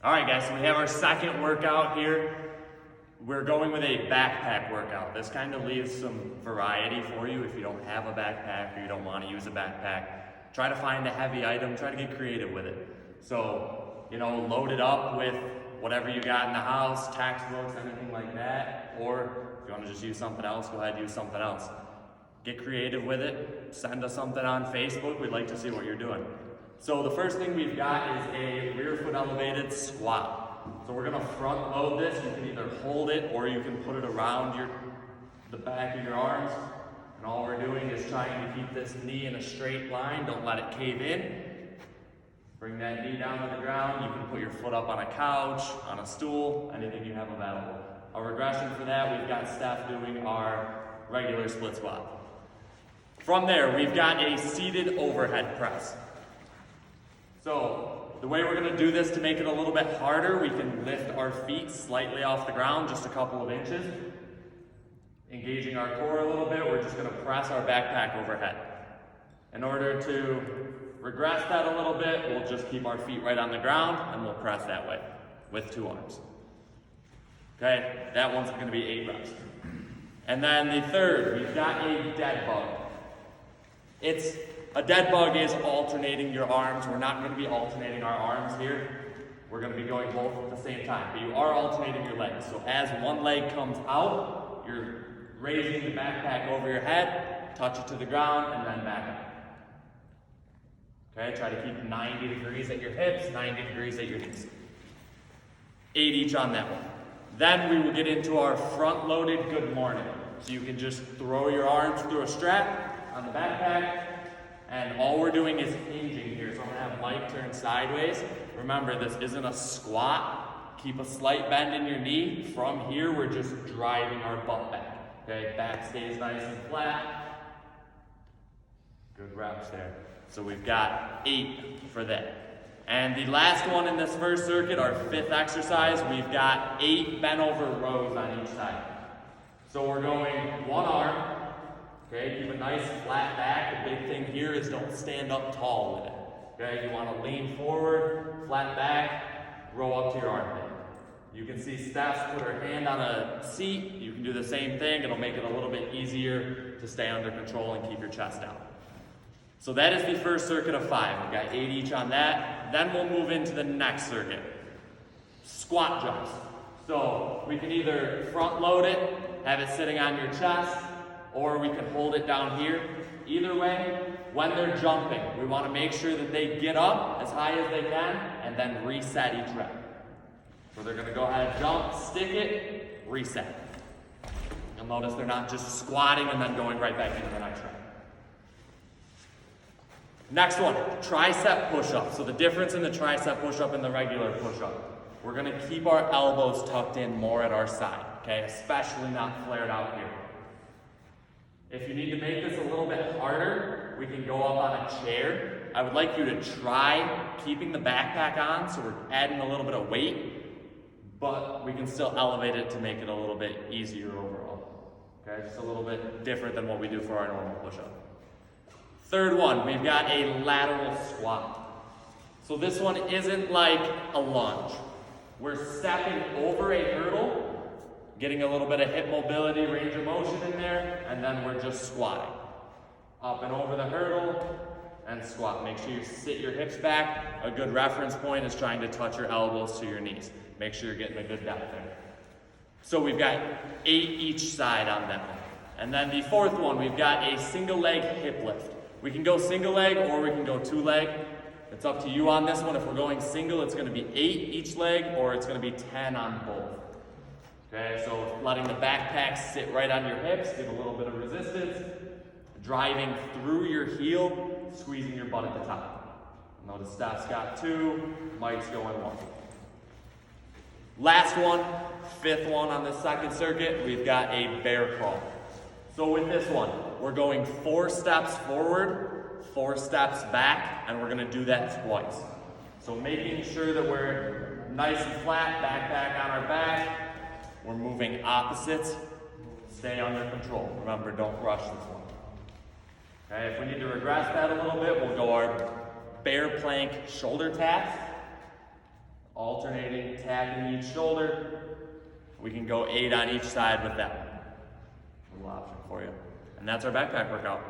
All right, guys, so we have our second workout here. We're going with a backpack workout. This kind of leaves some variety for you if you don't have a backpack or you don't want to use a backpack. Try to find a heavy item, try to get creative with it. So, load it up with whatever you got in the house, textbooks, anything like that. Or if you want to just use something else, go ahead and use something else. Get creative with it. Send us something on Facebook. We'd like to see what you're doing. So the first thing we've got is a rear foot elevated squat. So we're gonna front load this. You can either hold it or you can put it around the back of your arms. And all we're doing is trying to keep this knee in a straight line. Don't let it cave in. Bring that knee down to the ground. You can put your foot up on a couch, on a stool, anything you have available. A regression for that, we've got Steph doing our regular split squat. From there, we've got a seated overhead press. So the way we're going to do this to make it a little bit harder, we can lift our feet slightly off the ground, just a couple of inches. Engaging our core a little bit, we're just going to press our backpack overhead. In order to regress that a little bit, we'll just keep our feet right on the ground and we'll press that way with 2 arms. Okay, that one's going to be 8 reps. And then the third, we've got a dead bug. A dead bug is alternating your arms. We're not going to be alternating our arms here. We're going to be going both at the same time, but you are alternating your legs. So as one leg comes out, you're raising the backpack over your head, touch it to the ground, and then back up. Okay, try to keep 90 degrees at your hips, 90 degrees at your knees. 8 each on that one. Then we will get into our front-loaded good morning. So you can just throw your arms through a strap on the backpack, and all we're doing is hinging here. So I'm gonna have Mike turn sideways. Remember, this isn't a squat. Keep a slight bend in your knee. From here, we're just driving our butt back. Okay, back stays nice and flat. Good reps there. So we've got 8 for that. And the last one in this first circuit, our 5th exercise, we've got 8 bent over rows on each side. So we're going one arm. Okay, keep a nice flat back. The big thing here is don't stand up tall with it. Okay, you want to lean forward, flat back, row up to your armpit. You can see Steph put her hand on a seat. You can do the same thing. It'll make it a little bit easier to stay under control and keep your chest out. So that is the first circuit of 5. We've got 8 each on that. Then we'll move into the next circuit. Squat jumps. So we can either front load it, have it sitting on your chest, or we can hold it down here. Either way, when they're jumping, we want to make sure that they get up as high as they can and then reset each rep. So they're going to go ahead, jump, stick it, reset. You'll notice they're not just squatting and then going right back into the next rep. Next one, tricep push-up. So the difference in the tricep push-up and the regular push-up, we're going to keep our elbows tucked in more at our side, okay? Especially not flared out here. If you need to make this a little bit harder, we can go up on a chair. I would like you to try keeping the backpack on, so we're adding a little bit of weight, but we can still elevate it to make it a little bit easier overall. Okay, just a little bit different than what we do for our normal push-up. Third one, we've got a lateral squat. So this one isn't like a lunge. We're stepping over a hurdle, getting a little bit of hip mobility, range of motion in there, and then we're just squatting. Up and over the hurdle, and squat. Make sure you sit your hips back. A good reference point is trying to touch your elbows to your knees. Make sure you're getting a good depth there. So we've got 8 each side on that one. And then the fourth one, we've got a single leg hip lift. We can go single leg or we can go 2 leg. It's up to you on this one. If we're going single, it's gonna be 8 each leg, or it's gonna be 10 on both. Okay, so letting the backpack sit right on your hips, give a little bit of resistance, driving through your heel, squeezing your butt at the top. Notice Steph's got 2, Mike's going 1. Last one, 5th one on the second circuit, we've got a bear crawl. So with this one, we're going 4 steps forward, 4 steps back, and we're gonna do that twice. So making sure that we're nice and flat, backpack on our back. We're moving opposites. Stay under control. Remember, don't rush this one. Okay, if we need to regress that a little bit, we'll go our bear plank shoulder taps. alternating, tagging each shoulder. We can go 8 on each side with that one. A little option for you. And that's our backpack workout.